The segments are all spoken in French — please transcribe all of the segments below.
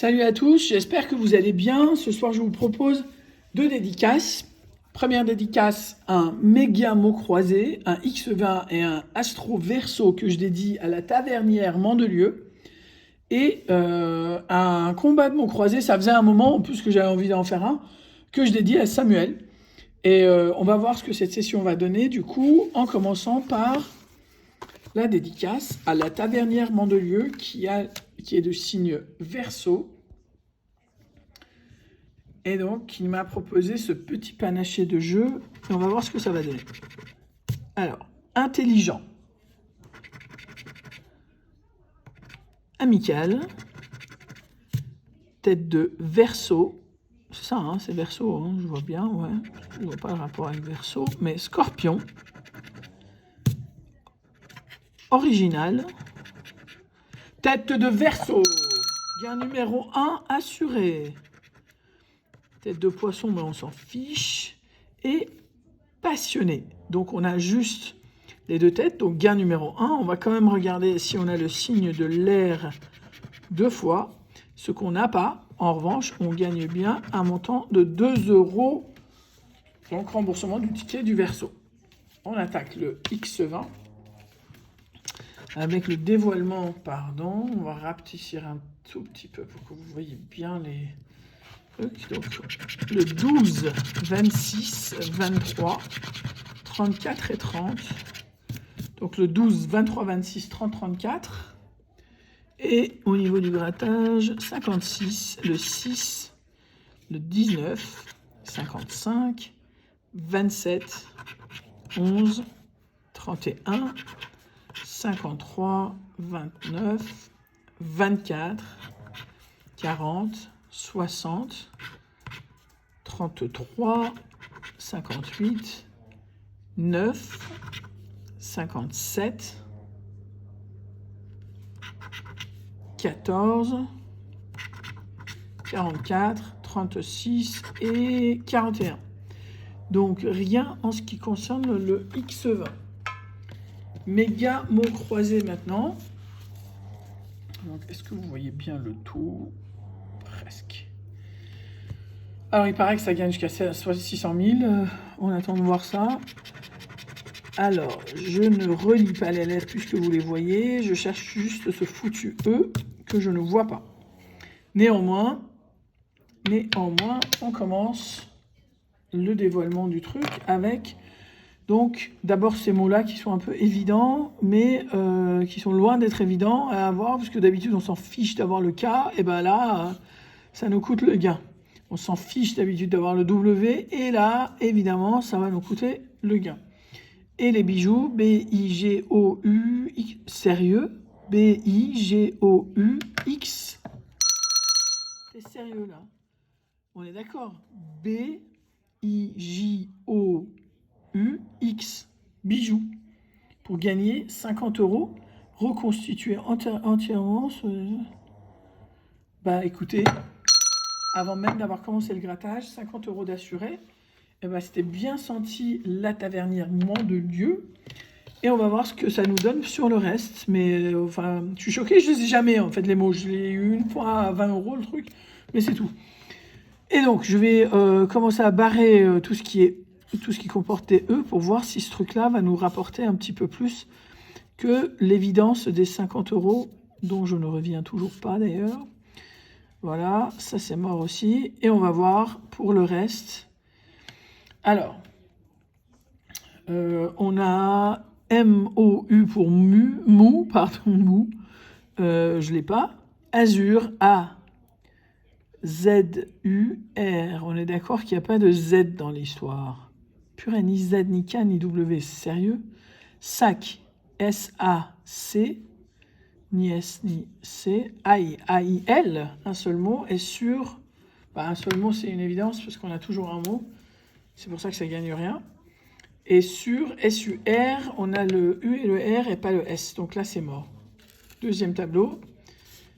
Salut à tous, j'espère que vous allez bien. Ce soir, je vous propose deux dédicaces. Première dédicace, un méga mot croisé, un X20 et un Astro Verso que je dédie à la tavernière Mandelieu. Et un combat de mots croisés, ça faisait un moment, en plus que j'avais envie d'en faire un, que je dédie à Samuel. Et on va voir ce que cette session va donner, du coup, en commençant par la dédicace à la tavernière Mandelieu qui est de signe Verseau. Et donc, il m'a proposé ce petit panaché de jeu. Et on va voir ce que ça va donner. Alors, intelligent. Amical. Tête de Verseau. C'est ça, hein, c'est Verseau, hein, je vois bien, ouais. Je ne vois pas le rapport avec Verseau. Mais Scorpion. Original. Tête de Verseau. Gain numéro 1 assuré. Tête de Poisson, mais on s'en fiche. Et passionné. Donc on a juste les deux têtes. Donc gain numéro 1. On va quand même regarder si on a le signe de l'air deux fois. Ce qu'on n'a pas. En revanche, on gagne bien un montant de 2 €. Donc remboursement du ticket du Verseau. On attaque le X20. Avec le dévoilement, pardon, on va rapetisser un tout petit peu pour que vous voyez bien les trucs. Donc, le 12, 26, 23, 34 et 30. Donc, le 12, 23, 26, 30, 34. Et au niveau du grattage, 56, le 6, le 19, 55, 27, 11, 31, 53, 29, 24, 40, 60, 33, 58, 9, 57, 14, 44, 36 et 41. Donc rien en ce qui concerne le X20. Méga mots croisés maintenant. Donc, est-ce que vous voyez bien le tout? Presque. Alors, il paraît que ça gagne jusqu'à 600 000. On attend de voir ça. Alors, je ne relis pas les lettres puisque vous les voyez. Je cherche juste ce foutu E que je ne vois pas. Néanmoins, on commence le dévoilement du truc avec... Donc, d'abord, ces mots-là qui sont un peu évidents, mais qui sont loin d'être évidents à avoir, parce que d'habitude, on s'en fiche d'avoir le K, et bien là, ça nous coûte le gain. On s'en fiche d'habitude d'avoir le W, et là, évidemment, ça va nous coûter le gain. Et les bijoux, B-I-G-O-U, sérieux, B-I-G-O-U-X. T'es sérieux, là? On est d'accord? B-I-J-O-U. UX bijoux pour gagner 50 €, reconstituer entièrement Bah écoutez, avant même d'avoir commencé le grattage, 50 € d'assuré. Et bah c'était bien senti la tavernière Mandelieu. Et on va voir ce que ça nous donne sur le reste. Mais enfin, je suis choquée, je les ai jamais en fait les mots. Je l'ai eu une fois à 20 € le truc, mais c'est tout. Et donc je vais commencer à barrer tout ce qui comporte des E pour voir si ce truc-là va nous rapporter un petit peu plus que l'évidence des 50 €, dont je ne reviens toujours pas d'ailleurs. Voilà, ça c'est mort aussi. Et on va voir pour le reste. Alors, on a M-O-U pour mou, mou. Je ne l'ai pas. Azur, A. Z-U-R. On est d'accord qu'il n'y a pas de Z dans l'histoire. Purée, ni Z, ni K, ni W, c'est sérieux. Sac, S-A-C, ni S, ni C. Aïe, A-I-L, un seul mot. Et sur, un seul mot, c'est une évidence, parce qu'on a toujours un mot. C'est pour ça que ça ne gagne rien. Et sur S-U-R, on a le U et le R et pas le S. Donc là, c'est mort. Deuxième tableau.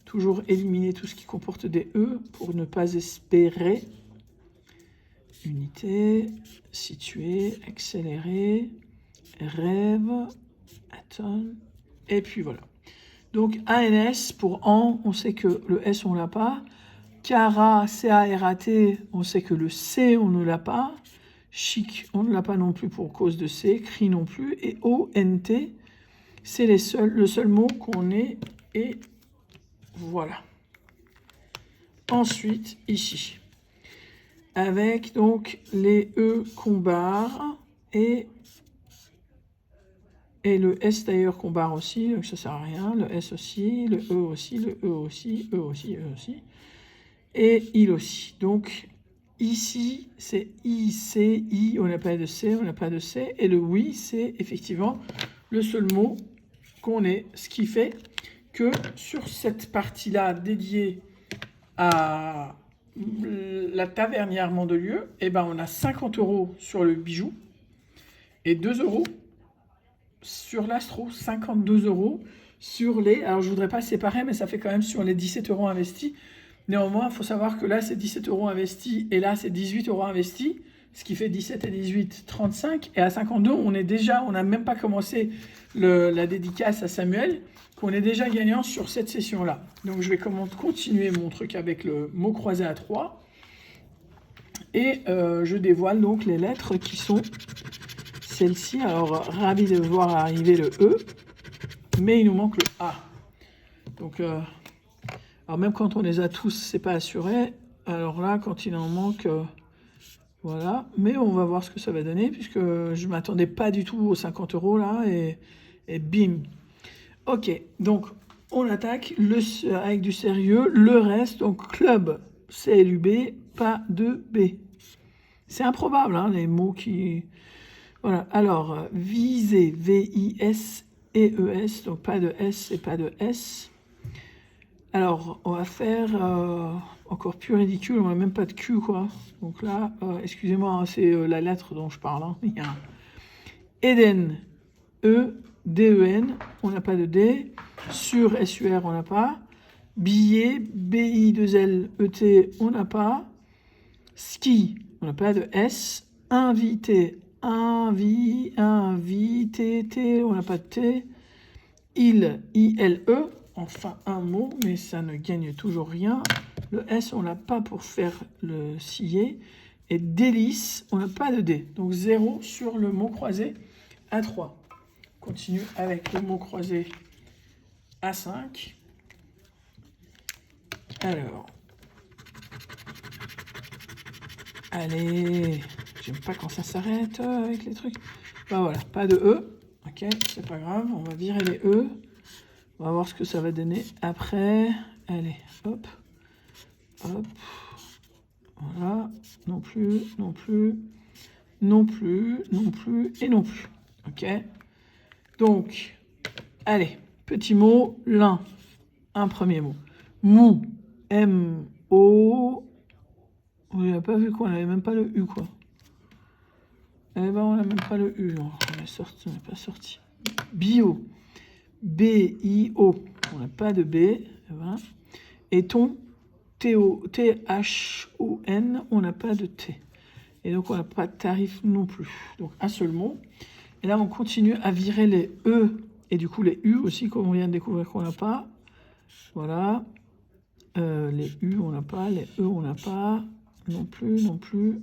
Toujours éliminer tout ce qui comporte des E pour ne pas espérer. Unité, situé, accéléré, rêve, atone, et puis voilà. Donc ANS pour an, on sait que le S on l'a pas. Cara, C-A-R-A-T, on sait que le C, on ne l'a pas. Chic, on ne l'a pas non plus pour cause de C. Cri non plus. Et O-N-T, c'est le seul mot qu'on ait. Et voilà. Ensuite, ici, avec donc les E qu'on barre et le S d'ailleurs qu'on barre aussi, donc ça sert à rien. Le S aussi, le E aussi, le E aussi, E aussi, E aussi. Et il aussi. Donc ici, c'est I, C, I, on n'a pas de C, on n'a pas de C. Et le oui, c'est effectivement le seul mot qu'on ait. Ce qui fait que sur cette partie-là dédiée à la tavernière Mandelieu, eh ben, on a 50 € sur le bijou et 2 € sur l'astro, 52 € sur les... Alors, je ne voudrais pas séparer, mais ça fait quand même sur les 17 € investis. Néanmoins, il faut savoir que là, c'est 17 € investis et là, c'est 18 € investis, ce qui fait 17 et 18, 35. Et à 52, on n'a même pas commencé la dédicace à Samuel, qu'on est déjà gagnant sur cette session-là. Donc, je vais continuer mon truc avec le mot croisé à 3. Et je dévoile donc les lettres qui sont celles-ci. Alors, ravi de voir arriver le E, mais il nous manque le A. Donc, alors même quand on les a tous, c'est pas assuré. Alors là, quand il en manque, voilà. Mais on va voir ce que ça va donner, puisque je ne m'attendais pas du tout aux 50 € là, et bim. Ok, donc on attaque avec du sérieux. Le reste, donc club, CLUB, pas de B. C'est improbable, hein, les mots qui... Voilà, alors, viser, V-I-S et E-S, donc pas de S et pas de S. Alors, on va faire encore plus ridicule, on n'a même pas de Q, quoi. Donc là, excusez-moi, hein, c'est la lettre dont je parle. Hein. Il y a Eden, E-D-E-N, on n'a pas de D. Sur S-U-R, on n'a pas. Billet, B-I-2-L-E-T, on n'a pas. Ski, on n'a pas de S. Invité, invité, on n'a pas de T. Il, I-L-E, enfin un mot, mais ça ne gagne toujours rien. Le S, on l'a pas pour faire le scier. Et délice, on n'a pas de D. Donc 0 sur le mot croisé à 3. On continue avec le mot croisé à 5. Alors, allez, j'aime pas quand ça s'arrête avec les trucs. Ben voilà, pas de E. Ok, c'est pas grave, on va virer les E. On va voir ce que ça va donner après. Allez, hop, hop. Voilà, non plus, non plus, non plus, non plus et non plus. Ok. Donc, allez, petit mot, l'un. Un premier mot. Mou, M-O. On n'a pas vu quoi, on n'avait même pas le U, quoi. Eh ben, on n'a même pas le U. On n'est pas sorti. Bio. B-I-O. On n'a pas de B. Voilà. Et ton, T-H-O-N. On n'a pas de T. Et donc, on n'a pas de tarif non plus. Donc, un seul mot. Et là, on continue à virer les E. Et du coup, les U aussi, comme on vient de découvrir qu'on n'a pas. Voilà. Les U, on n'a pas. Les E, on n'a pas. Non plus, non plus.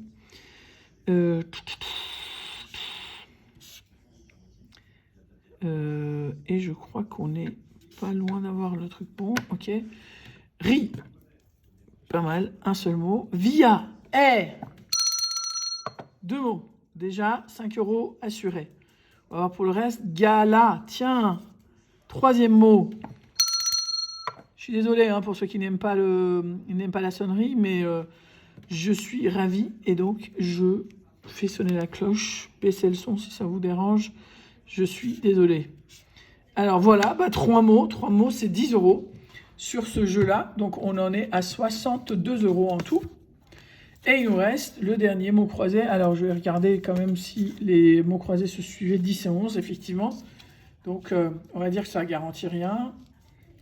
Et je crois qu'on est pas loin d'avoir le truc bon. Ok. Ri. Pas mal. Un seul mot. Via. Deux mots. Déjà, 5 € assurés. On va voir pour le reste. Gala. Tiens. Troisième mot. Je suis désolé hein, pour ceux qui n'aiment pas la sonnerie, mais je suis ravi. Et donc, je fais sonner la cloche. Baissez le son si ça vous dérange. Je suis désolé. Alors voilà, bah, 3 mots. 3 mots, c'est 10 € sur ce jeu-là. Donc, on en est à 62 € en tout. Et il nous reste le dernier mot croisé. Alors, je vais regarder quand même si les mots croisés se suivaient 10 et 11, effectivement. Donc, on va dire que ça ne garantit rien.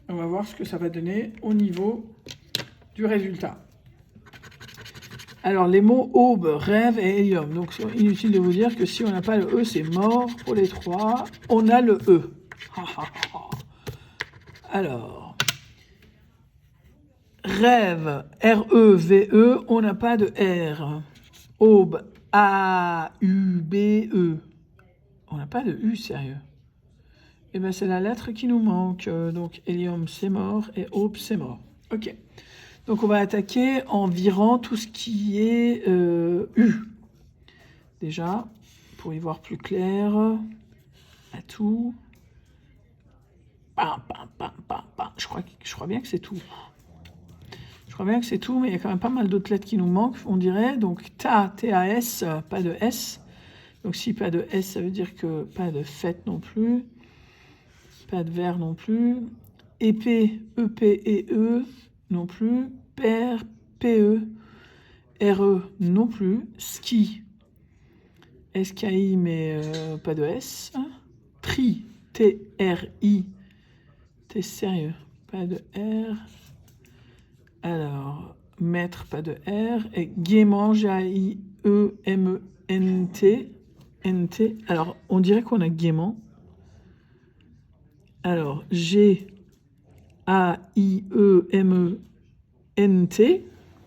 On va voir ce que ça va donner au niveau du résultat. Alors, les mots aube, rêve et hélium. Donc, c'est inutile de vous dire que si on n'a pas le E, c'est mort pour les 3. On a le E. Alors, Rêve, R-E-V-E, on n'a pas de R. Aube, A-U-B-E. On n'a pas de U, sérieux. Et bien, c'est la lettre qui nous manque. Donc, hélium, c'est mort. Et aube, c'est mort. OK. Donc, on va attaquer en virant tout ce qui est U. Déjà, pour y voir plus clair. À tout. Pam, pam, pam, pam, pam. Je crois bien que c'est tout. Je crois bien que c'est tout, mais il y a quand même pas mal d'autres lettres qui nous manquent, on dirait. Donc, T-A-S, pas de S. Donc, si pas de S, ça veut dire que pas de fête non plus. Pas de verre non plus. Épée, E-P-E-E non plus. Père, P-E. R-E non plus. Ski, S-K-I, mais pas de S. Tri, T-R-I. T'es sérieux? Pas de R. Alors, maître, pas de R. Et gaiement, G-A-I-E-M-E-N-T. N-T. Alors, on dirait qu'on a gaiement. Alors, G-A-I-E-M-E-N-T.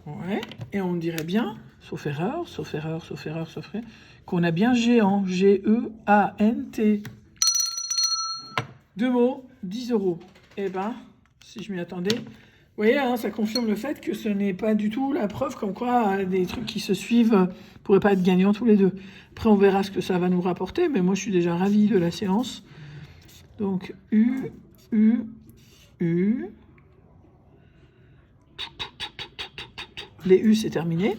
Ouais. Et on dirait bien, sauf erreur, qu'on a bien géant. G-E-A-N-T. 2 mots, 10 €. Eh ben, si je m'y attendais. Vous voyez, hein, ça confirme le fait que ce n'est pas du tout la preuve comme quoi des trucs qui se suivent ne pourraient pas être gagnants tous les deux. Après, on verra ce que ça va nous rapporter, mais moi, je suis déjà ravie de la séance. Donc, U, U, U. Les U, c'est terminé.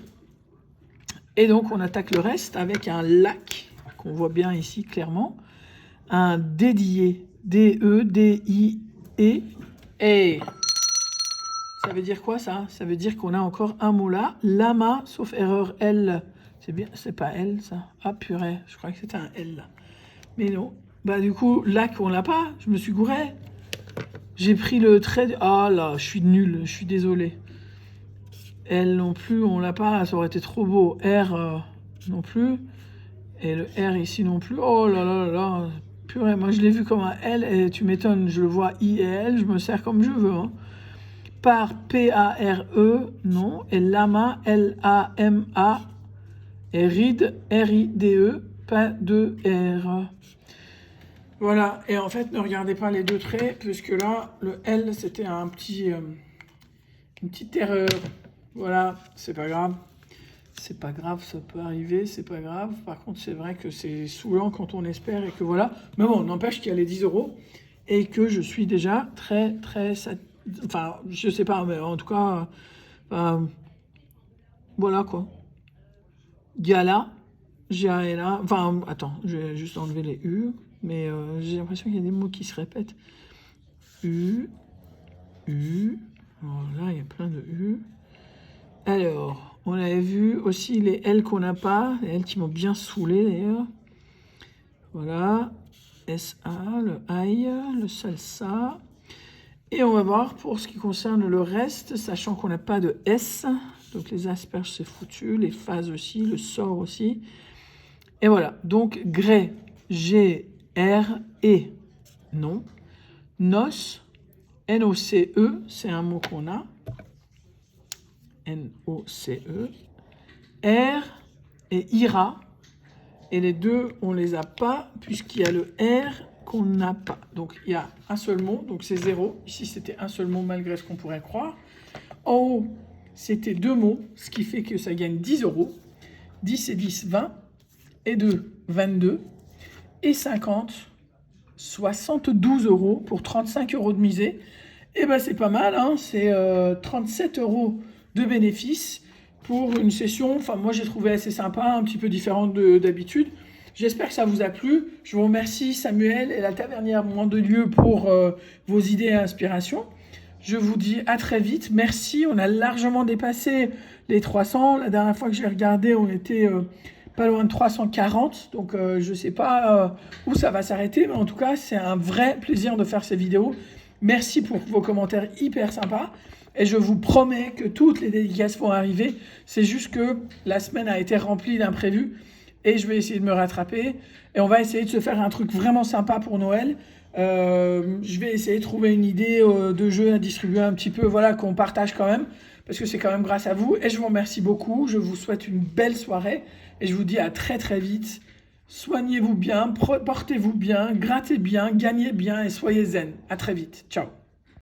Et donc, on attaque le reste avec un lac, qu'on voit bien ici clairement. Un dédié, D-E-D-I-E. Et ça veut dire quoi, ça? Ça veut dire qu'on a encore un mot là. Lama, sauf erreur, L. C'est bien, c'est pas L, ça. Ah, purée, je crois que c'était un L, là. Mais non. Bah, du coup, lac, on l'a pas. Je me suis gouré. J'ai pris le trait... Ah, là, je suis nul, je suis désolé. L non plus, on l'a pas. Ça aurait été trop beau. R non plus. Et le R ici non plus. Oh là là là là. Purée, moi, je l'ai vu comme un L. Et tu m'étonnes, je le vois I et L. Je me sers comme je veux, hein. Par P-A-R-E, non. Et lama, L-A-M-A. Et ride, R-I-D-E, pas de R. Voilà. Et en fait, ne regardez pas les deux traits, puisque là, le L, c'était une petite erreur. Voilà, c'est pas grave. C'est pas grave, ça peut arriver, c'est pas grave. Par contre, c'est vrai que c'est saoulant quand on espère et que voilà. Mais bon, n'empêche qu'il y a les 10 € et que je suis déjà très, très... Enfin, je sais pas, mais en tout cas, voilà quoi. Gala, G-A-L-A, enfin, attends, je vais juste enlever les U, mais j'ai l'impression qu'il y a des mots qui se répètent. U, U, voilà, il y a plein de U. Alors, on avait vu aussi les L qu'on n'a pas, les L qui m'ont bien saoulé d'ailleurs. Voilà, S-A, le aïe, le salsa. Et on va voir pour ce qui concerne le reste, sachant qu'on n'a pas de S. Donc les asperges, c'est foutu. Les phases aussi, le sort aussi. Et voilà. Donc grès, G-R-E. Non. Noce, N-O-C-E. C'est un mot qu'on a. N-O-C-E. R et Ira. Et les deux, on ne les a pas, puisqu'il y a le R qu'on n'a pas. Donc, il y a un seul mot, donc c'est 0. Ici, c'était un seul mot, malgré ce qu'on pourrait croire. En haut, c'était 2 mots, ce qui fait que ça gagne 10 €. 10 et 10, 20. Et 2, 22. Et 50, 72 € pour 35 € de misée. Et ben c'est pas mal, hein. C'est 37 € de bénéfice pour une session. Enfin, moi, j'ai trouvé assez sympa, un petit peu différente d'habitude. J'espère que ça vous a plu. Je vous remercie Samuel et la Tavernière Mandelieu pour vos idées et inspirations. Je vous dis à très vite. Merci. On a largement dépassé les 300. La dernière fois que j'ai regardé, on était pas loin de 340. Donc, je ne sais pas où ça va s'arrêter. Mais en tout cas, c'est un vrai plaisir de faire ces vidéos. Merci pour vos commentaires hyper sympas. Et je vous promets que toutes les dédicaces vont arriver. C'est juste que la semaine a été remplie d'imprévus. Et je vais essayer de me rattraper. Et on va essayer de se faire un truc vraiment sympa pour Noël. Je vais essayer de trouver une idée de jeu à distribuer un petit peu, voilà, qu'on partage quand même, parce que c'est quand même grâce à vous. Et je vous remercie beaucoup. Je vous souhaite une belle soirée et je vous dis à très très vite. Soignez-vous bien, portez-vous bien, grattez bien, gagnez bien et soyez zen. À très vite. Ciao.